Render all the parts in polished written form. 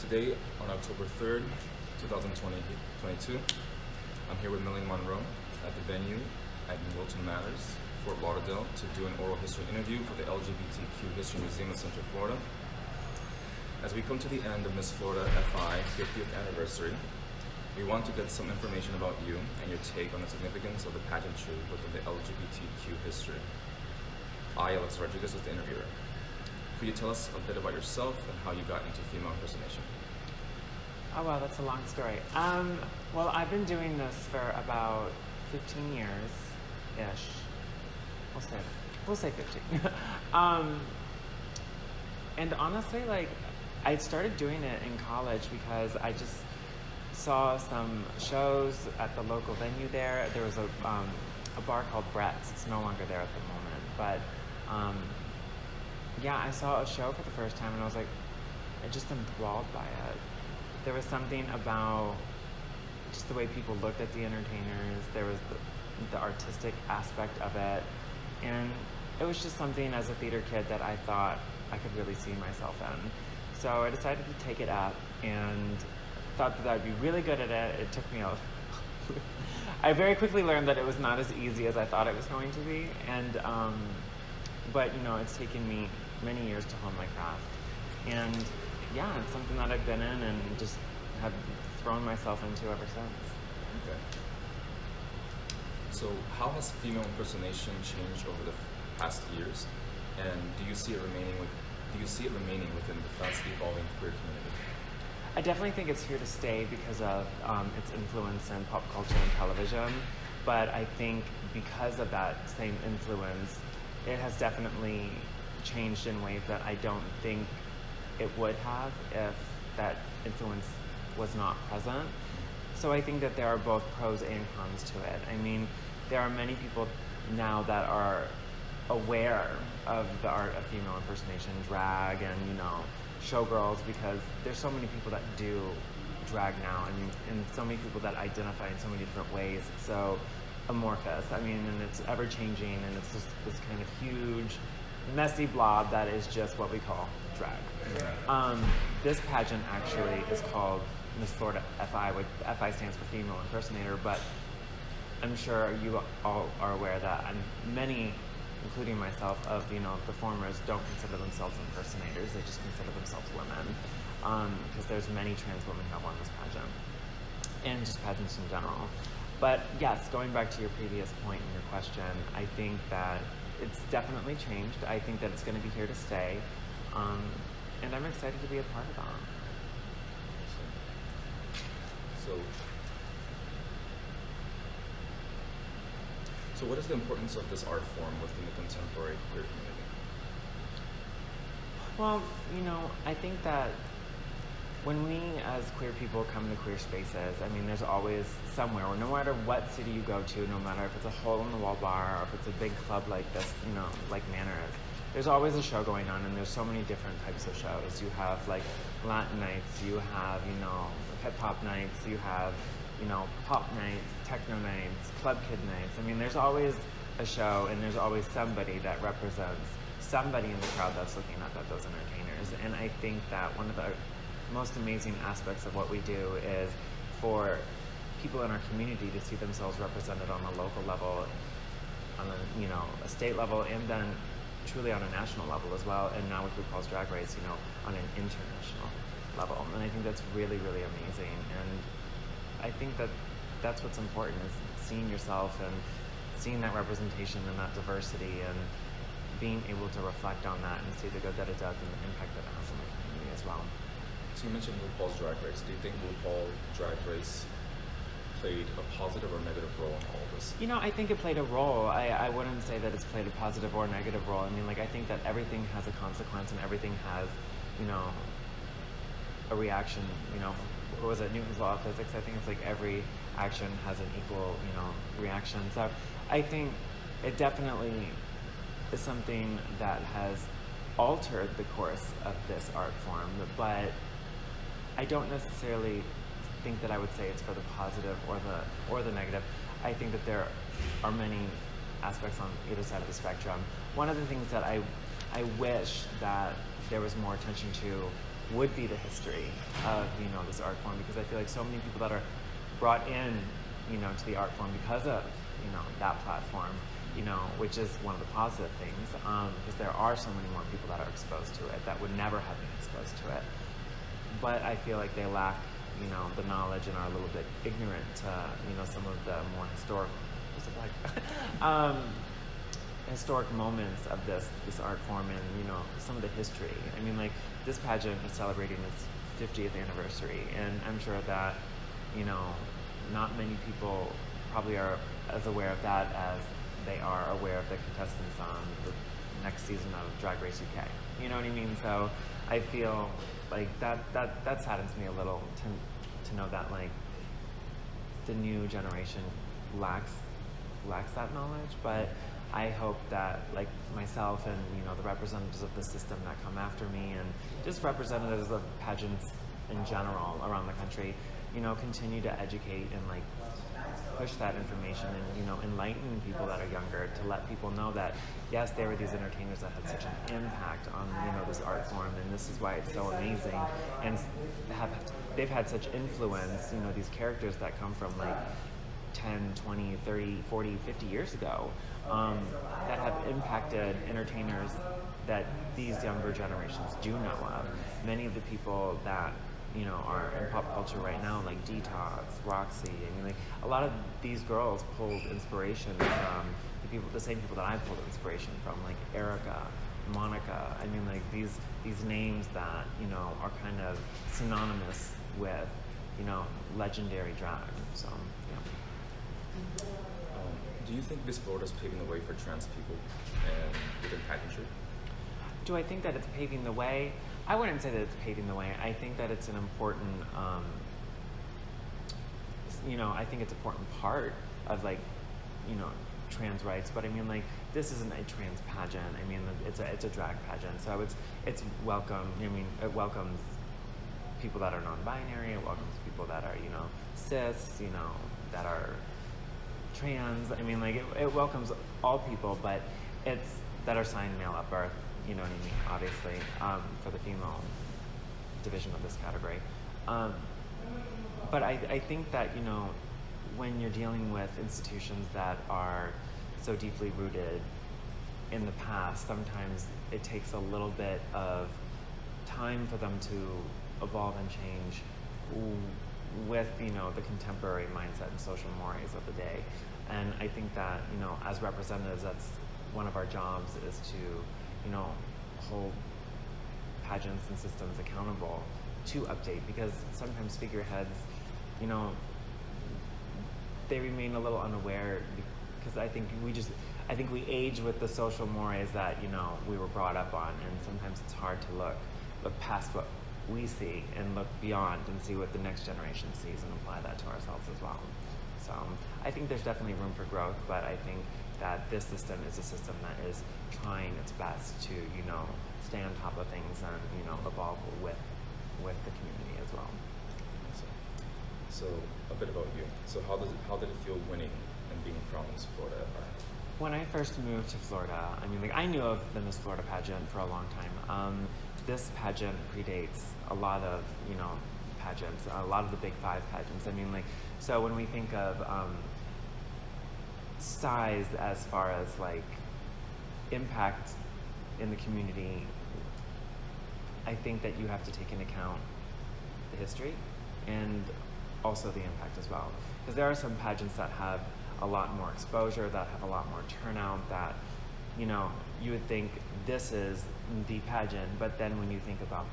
Today, on October 3rd, 2022, I'm here with Melony Munro at the venue at Wilton Manors, Fort Lauderdale, to do an oral history interview for the LGBTQ History Museum in Central Florida. As we come to the end of Miss Florida F.I. 50th anniversary, we want to get some information about you and your take on the significance of the pageantry within the LGBTQ history. I, Alex Rodriguez, is the interviewer. Could you tell us a bit about yourself and how you got into female impersonation? Oh wow, that's a long story. Well, I've been doing this for about 15 years-ish. We'll say 15. And honestly, I started doing it in college because I just saw some shows at the local venue there. There was a bar called Brett's. It's no longer there at the moment, but yeah, I saw a show for the first time and I was like, I just enthralled by it. There was something about just the way people looked at the entertainers. There was the artistic aspect of it. And it was just something as a theater kid that I thought I could really see myself in. So I decided to take it up and thought that I'd be really good at it. It took me a I very quickly learned that it was not as easy as I thought it was going to be. And but you know, it's taken me many years to hone my craft. And yeah, it's something that I've been in and just have thrown myself into ever since. Okay. So how has female impersonation changed over the past years? And do you see it remaining within the fast evolving queer community? I definitely think it's here to stay because of its influence in pop culture and television. But I think because of that same influence, it has definitely changed in ways that I don't think it would have if that influence was not present. So I think that there are both pros and cons to it. I mean, there are many people now that are aware of the art of female impersonation, drag, and showgirls, because there's so many people that do drag now, and so many people that identify in so many different ways. It's so amorphous. I mean, and it's ever changing, and it's just this kind of huge, messy blob that is just what we call drag. This pageant actually is called Miss Florida F.I., which F.I. stands for female impersonator, but I'm sure you all are aware that many, including myself, of performers don't consider themselves impersonators. They just consider themselves women, because there's many trans women who have won this pageant, and just pageants in general. But yes, going back to your previous point in your question, I think that it's definitely changed. I think that it's going to be here to stay, and I'm excited to be a part of that. So what is the importance of this art form within the contemporary queer community? Well, I think that when we as queer people come to queer spaces, I mean, there's always somewhere, or no matter what city you go to, no matter if it's a hole-in-the-wall bar or if it's a big club like this, like Manor is, there's always a show going on, and there's so many different types of shows. You have Latin nights, you have hip-hop nights, you have pop nights, techno nights, club kid nights. I mean, there's always a show, and there's always somebody that represents somebody in the crowd that's looking at those entertainers. And I think that one of the most amazing aspects of what we do is for people in our community to see themselves represented on a local level, on a state level, and then truly on a national level as well, and now with RuPaul's Drag Race, on an international level. And I think that's really, really amazing. And I think that that's what's important, is seeing yourself and seeing that representation and that diversity, and being able to reflect on that and see the good that it does and the impact that it has on the community as well. So you mentioned RuPaul's Drag Race. Do you think RuPaul's Drag Race played a positive or negative role in all of this? I think it played a role. I wouldn't say that it's played a positive or negative role. I mean, I think that everything has a consequence, and everything has, a reaction. What was it, Newton's law of physics? I think it's every action has an equal, reaction. So I think it definitely is something that has altered the course of this art form, but I don't necessarily think that I would say it's for the positive or the negative. I think that there are many aspects on either side of the spectrum. One of the things that I wish that there was more attention to would be the history of, this art form, because I feel like so many people that are brought in, to the art form because of, that platform, which is one of the positive things, because there are so many more people that are exposed to it that would never have been exposed to it. But I feel like they lack, the knowledge and are a little bit ignorant to, some of the more historic moments of this art form and, some of the history. I mean, like, this pageant is celebrating its 50th anniversary, and I'm sure that, not many people probably are as aware of that as they are aware of the contestants on the next season of Drag Race UK. You know what I mean? So I feel like that saddens me a little to know that, like, the new generation lacks that knowledge. But I hope that, like, myself and, the representatives of the system that come after me, and just representatives of pageants in general around the country, continue to educate and, like, push that information and, enlighten people that are younger, to let people know that, yes, there were these entertainers that had such an impact on, this art form, and this is why it's so amazing, and they've had such influence, these characters that come from, like, 10, 20, 30, 40, 50 years ago, that have impacted entertainers that these younger generations do know of. Many of the people that, are in pop culture right now, like Detox, Roxy, I mean, like, a lot of these girls pulled inspiration from the same people that I pulled inspiration from, like Erica, Monica. I mean, like, these names that, are kind of synonymous with, legendary drag. So, yeah. Do you think Miss Florida is paving the way for trans people and within pageantry? Do I think that it's paving the way? I wouldn't say that it's paving the way. I think that it's an important, I think it's an important part of, like, trans rights. But I mean, like, this isn't a trans pageant. I mean, it's a drag pageant. So it's welcome. I mean, it welcomes people that are non-binary. It welcomes people that are, cis, that are trans. I mean, like, it welcomes all people, but it's that are signed male at birth. You know what I mean? Obviously, for the female division of this category. But I think that, when you're dealing with institutions that are so deeply rooted in the past, sometimes it takes a little bit of time for them to evolve and change with, the contemporary mindset and social mores of the day. And I think that, as representatives, that's one of our jobs, is to, hold pageants and systems accountable to update, because sometimes figureheads, they remain a little unaware, because I think we age with the social mores that, we were brought up on, and sometimes it's hard to look past what we see and look beyond and see what the next generation sees and apply that to ourselves as well. So I think there's definitely room for growth, but I think that this system is a system that is trying its best to, stay on top of things and, evolve with the community as well. So a bit about you. So how did it feel winning and being from Miss Florida F.I? When I first moved to Florida, I mean, like, I knew of the Miss Florida pageant for a long time. This pageant predates a lot of, pageants, a lot of the big five pageants. I mean, like, so when we think of size as far as, like, impact in the community, I think that you have to take into account the history and also the impact as well. Because there are some pageants that have a lot more exposure, that have a lot more turnout, that, you would think this is the pageant, but then when you think about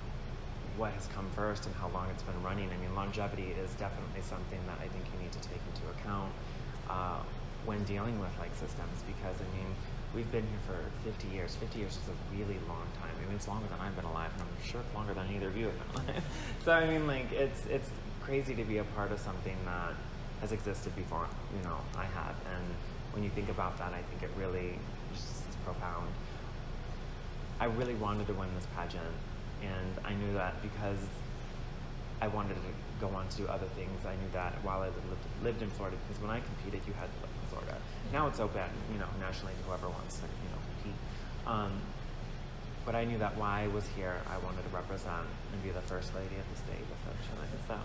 what has come first and how long it's been running, I mean, longevity is definitely something that I think you need to take into account when dealing with, like, systems, because, I mean, we've been here for 50 years. 50 years is a really long time. I mean, it's longer than I've been alive, and I'm sure it's longer than either of you have been alive. So, I mean, like, it's crazy to be a part of something that has existed before, I have. And when you think about that, I think it really is profound. I really wanted to win this pageant, and I knew that because I wanted to go on to do other things. I knew that while I lived in Florida, because when I competed, you had to live in Florida. Now it's open, nationally to whoever wants to, compete. but I knew that while I was here, I wanted to represent and be the first lady of the state, essentially. So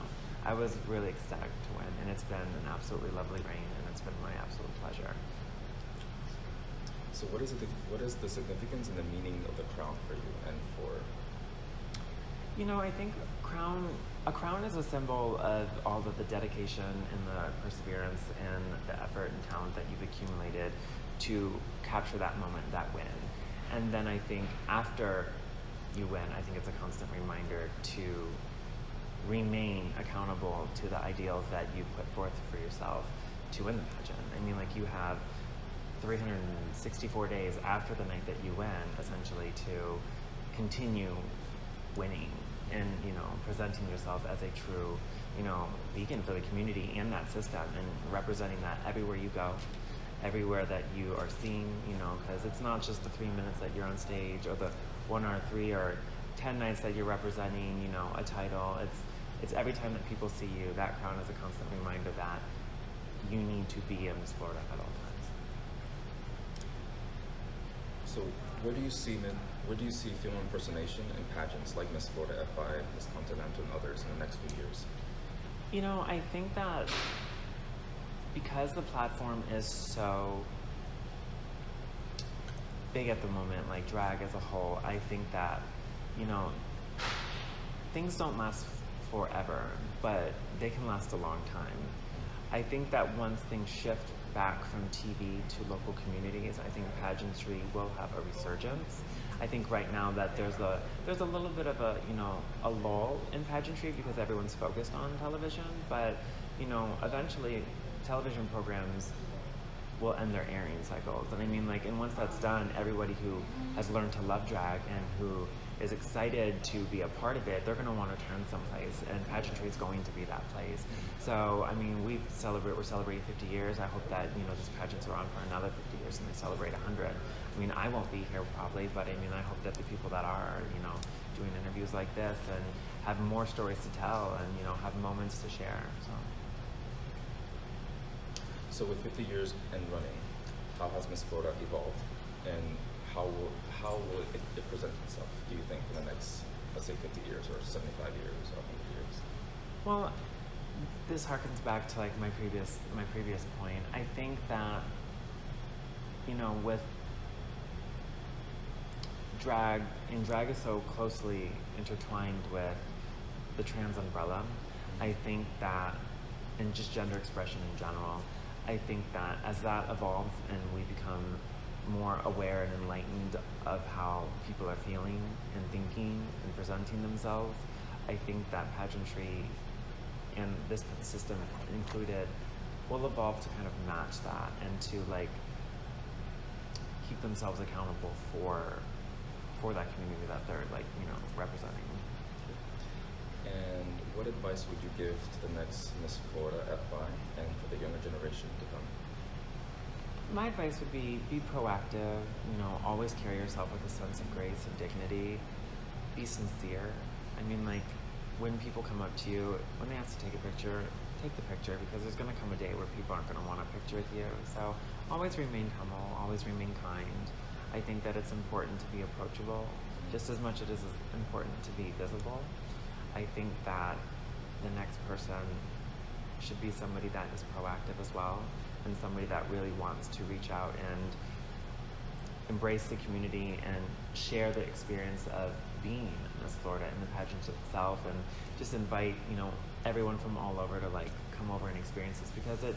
I was really ecstatic to win, and it's been an absolutely lovely reign, and it's been my absolute pleasure. So what is the significance and the meaning of the crown for you and for? You know, I think a crown is a symbol of all of the dedication and the perseverance and the effort and talent that you've accumulated to capture that moment, that win. And then I think after you win, I think it's a constant reminder to remain accountable to the ideals that you put forth for yourself to win the pageant. I mean, like, you have 364 days after the night that you win, essentially, to continue winning and, you know, presenting yourself as a true, you know, beacon for the community and that system, and representing that everywhere you go, everywhere that you are seen, you know, because it's not just the 3 minutes that you're on stage or the 1 or 3 or 10 nights that you're representing, you know, a title. It's every time that people see you, that crown is a constant reminder that you need to be in Miss Florida at all times. So where do you see female impersonation in pageants like Miss Florida F.I, Miss Continental, and others in the next few years? You know, I think that because the platform is so big at the moment, like drag as a whole, I think that, you know, things don't last forever, but they can last a long time. I think that once things shift back from TV to local communities, I think pageantry will have a resurgence. I think right now that there's a little bit of a, you know, a lull in pageantry because everyone's focused on television, but, you know, eventually television programs will end their airing cycles. And I mean, like, and once that's done, everybody who has learned to love drag and who is excited to be a part of it, they're going to want to turn someplace, and pageantry is going to be that place. So, I mean, we're celebrating 50 years. I hope that, you know, these pageants are on for another 50 years and they celebrate 100. I mean, I won't be here probably, but I mean, I hope that the people that are, you know, doing interviews like this and have more stories to tell and, you know, have moments to share. So with 50 years and running, how has Miss Florida evolved, and how will it present itself, do you think, in the next, let's say, 50 years or 75 years or 100 years? Well, this harkens back to like my previous point. I think that, you know, with drag is so closely intertwined with the trans umbrella. I think that, and just gender expression in general, I think that as that evolves and we become more aware and enlightened of how people are feeling and thinking and presenting themselves, I think that pageantry and this system included will evolve to kind of match that and to like keep themselves accountable for that community that they're like, you know, representing. And what advice would you give to the next Miss Florida F.I and for the younger generation to come? My advice would be proactive, you know, always carry yourself with a sense of grace and dignity. Be sincere. I mean, like, when people come up to you, when they ask to take a picture, take the picture, because there's going to come a day where people aren't going to want a picture with you. So always remain humble, always remain kind. I think that it's important to be approachable, just as much as it is important to be visible. I think that the next person should be somebody that is proactive as well, and somebody that really wants to reach out and embrace the community and share the experience of being Miss Florida and the pageant itself, and just invite, you know, everyone from all over to like come over and experience this, because it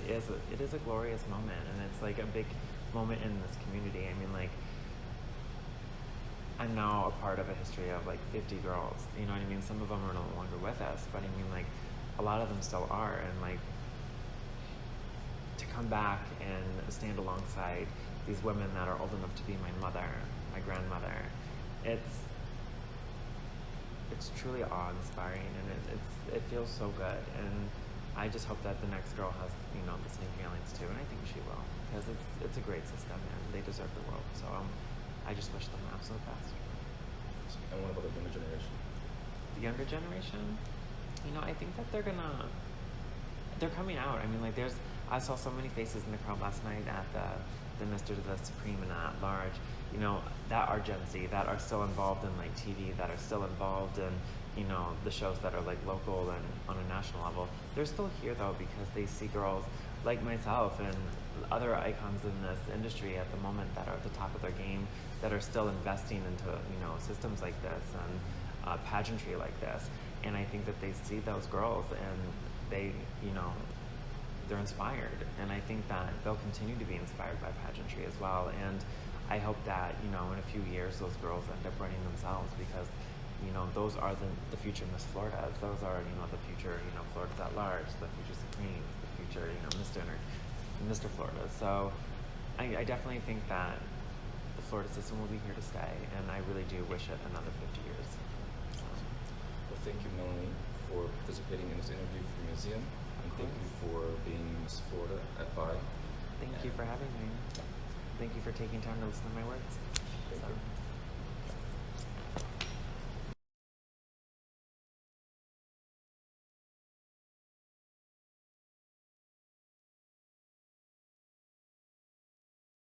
is a glorious moment, and it's like a big moment in this community. I mean, like, I'm now a part of a history of like 50 girls, you know what I mean? Some of them are no longer with us, but I mean, like, a lot of them still are, and like, to come back and stand alongside these women that are old enough to be my mother, my grandmother, it's truly awe-inspiring, and it feels so good, and I just hope that the next girl has, you know, the same feelings too, and I think she will, because it's a great system and they deserve the world. So I just wish them the absolute best. And what about the younger generation? The younger generation, you know, I think that they're coming out. I mean, like, I saw so many faces in the crowd last night at the Mr. the Supreme and at large, you know, that are Gen Z, that are still involved in like TV, that are still involved in, you know, the shows that are like local and on a national level. They're still here though because they see girls like myself and other icons in this industry at the moment that are at the top of their game, that are still investing into, you know, systems like this and pageantry like this. And I think that they see those girls and they, you know, they're inspired. And I think that they'll continue to be inspired by pageantry as well. And I hope that, you know, in a few years those girls end up running themselves because, you know, those are the future Miss Floridas. Those are, you know, the future, you know, Floridas at large, the future Supremes, the future, you know, Mr. Florida. So I definitely think that the Florida system will be here to stay, and I really do wish it another 50 years. So. Well, thank you, Melony, for participating in this interview for the museum, and thank you for being Miss Florida F.I. Thank you for having me. Thank you for taking time to listen to my words. Thank you.